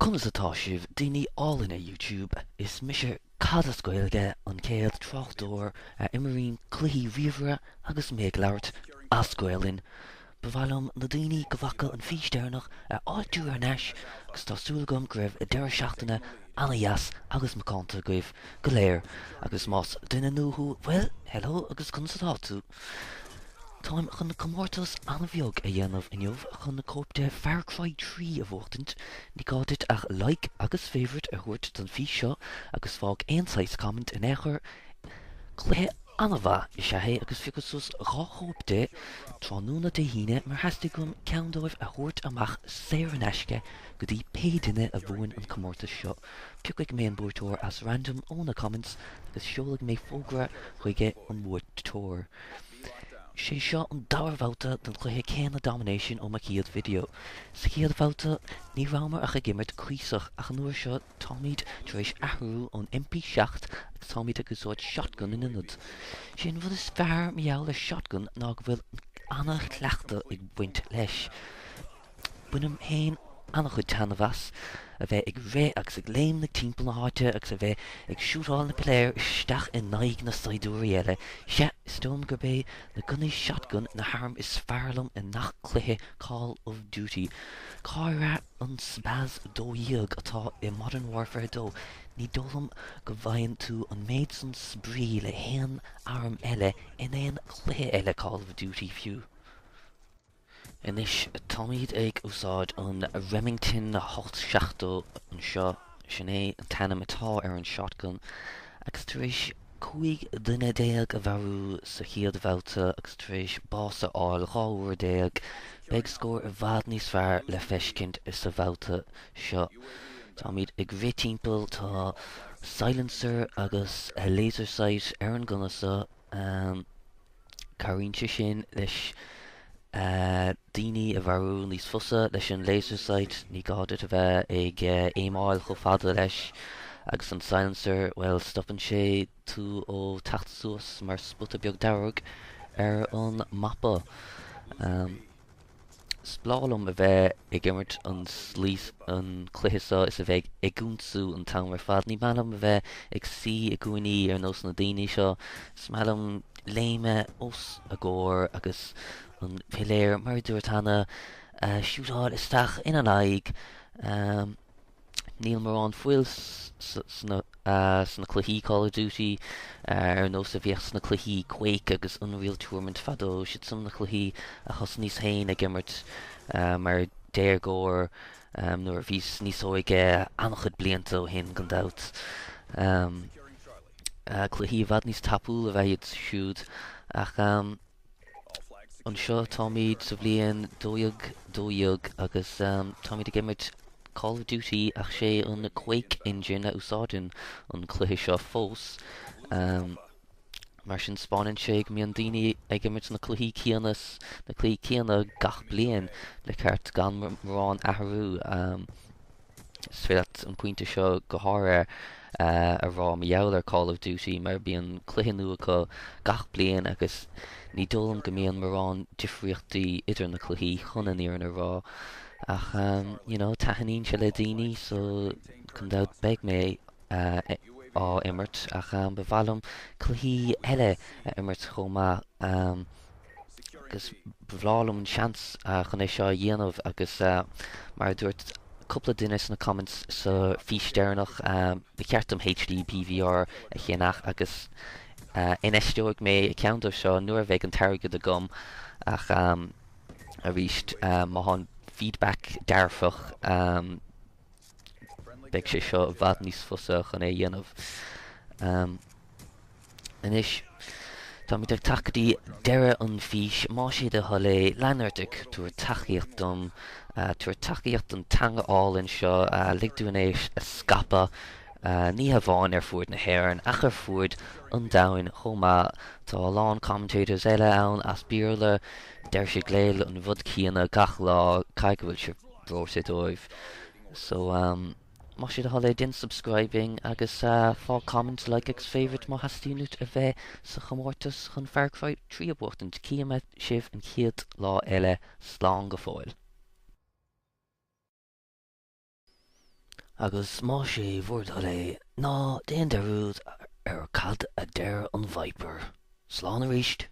Conas atá sibh daoine álainna YouTube is mise CODasGAEILGE an chéad tráchtóir a imiríonn cluichí riamhara agus méid labhairt as Gaeilgeann. Bhailim na daoine go bhfaca an fhís a áitiú ar neis agus tásúla gom go raibh i deireadh seachtaine anna dheas agus macánta go raibh go léir agus más duine nuathú well, hello agus conas atá tú. Táim chun na comórtas anna bheog a dhéanamh inniuh chun na cóipte Far Cry 3 a bhórtant, ní gáit ach like agus favourite a thuairt don fhís seo agus fág aonsáis comment in éair chluthe anna bha I sethe agus ficus rá chóipte tránúna de híine mar heasta gom ceanndóibh a thuairt amach séir an eisce go dtí pédaine a bhuain an comórtas seo. Ciúigh mé an búirtóir as random óna comments agus seoladh mé fógra chuige an búirtóir. Sé seo an dábhhabhta den chluthe céanna Domination ó chéad video. Sa chéad bhabhta ní rámar ach a gimmirt cuiseach ach an nuair seo táimid tar éis athrú ón MP7 agus táimid agus óid shotgun in inad. Sin bhfuil is fearr meall le shotgun ná go bhfuil anna chleachta ag buint leis. Bunim héin anna chud tanmhas a bheith ag ré agus ag léim na timppla na háite agus a bheith ag siútáil na pléir isteach in naig na saidúirí eile. Se stom gur bé na gunnaí shotgun na harm is fearlam in nach cluiche Call of Duty. Cáire an spaz dóíag atá I Modern Warfare 2 ní dólam go bhain tú an méid san sbrí le héan arm eile in éon cluiche eile Call of Duty fiú. Inis táimid ag úsáid an Remington 8-seachtó an seo sin é an tanam atá ar an shotgun agus tar éis chuig duine déag a bharú sa chéad bhabhta agus tar éis bása áil ráúir déag beag scór a bhfad níos fearr le feiscint is sa bhabhta seo. Táimid ag ré timpeall tá silencer agus laser sight ar an gunasa carínte sin leis daoine a bharú níos fusa leis an laser sight ní gáidir a bheith ag éimáil cho fada leis agus an silencer well stoppan sé tú ó tacht suas mar sputa beag dearg ar an mappa. Splálam a bheith ag immert an slís an cluichisa is a bheith ag gúnsú an tam mar fad ní meallam a bheith ag si a gúnaí ar nós na daoine seo smeallam léime os a ggóir agus an piléir mar dúirt hana siútáil isteach in an aig níl mar an fuil sna cluichí Call of Duty ar nós a bhíoch sna cluichí Quake agus Unreal Tournament fadó siad sam na cluichí a chus níos féin ag immert mar déir góir nuair bhís níos óige annachchud blianta ó hin gan dat. Cluichí bhad níos tapú a bheith siúd ach an seo táimid sa bblion dóiag agus táimid ag immert Call of Duty ach sé an Quake engine a úsáidin an cluiche seo fós. Mar sin spáinn sé go mbíonn daoine ag immert na cluichí céannas na cluichí céanna gach bliain le ceart gan marrán athrú. Is féad an pointe seo go háir a rá meall ar Call of Duty mar bíonn cluiche nua go gach bliain agus ní dólam go mbíonn marrán difriochtaí idir na cluichí chun an iarna rá. Ach, tahanín se le daoine so chun dát beag mé á immert ach bhailim cluichí eile a immert chomá agus bhlálam an seans chun é seo dhéanamh agus mar dúirt cúpla duine na comments sa fhís dearnach ceartm HD PVR a chéanach agus inéisteoidh mé ceantar seo nuair bheith an teirgad a gom ach a ríist má feedback dearfach beag sé seo bhad níos fusa chun é dhéanamh. Inis táimid ag tacadaí deire an fhís má siad a thola leanartach túair tacaíocht dom túair tacaíocht an teanga álinn seo ligdúin éis a scapa ní a bháin ar fuair na hhéireann ach ar fuair an domhain chomá tá lán commentators eile ann as bíorla deir sé gléil an bhud cíanna gach lá caiig bhfuil se brósa dóibh. So má siad a thola din subscribing agus fá comment like agus favourite má hastíúnút a bheith sa chomórtas chun Far Cry 3 a bhórtant cíama sibh an chéad lá eile slán go fóill. agus má sé bhúrdal é ná déon dearúd ar cad a deir an Viper. Slán a ríist.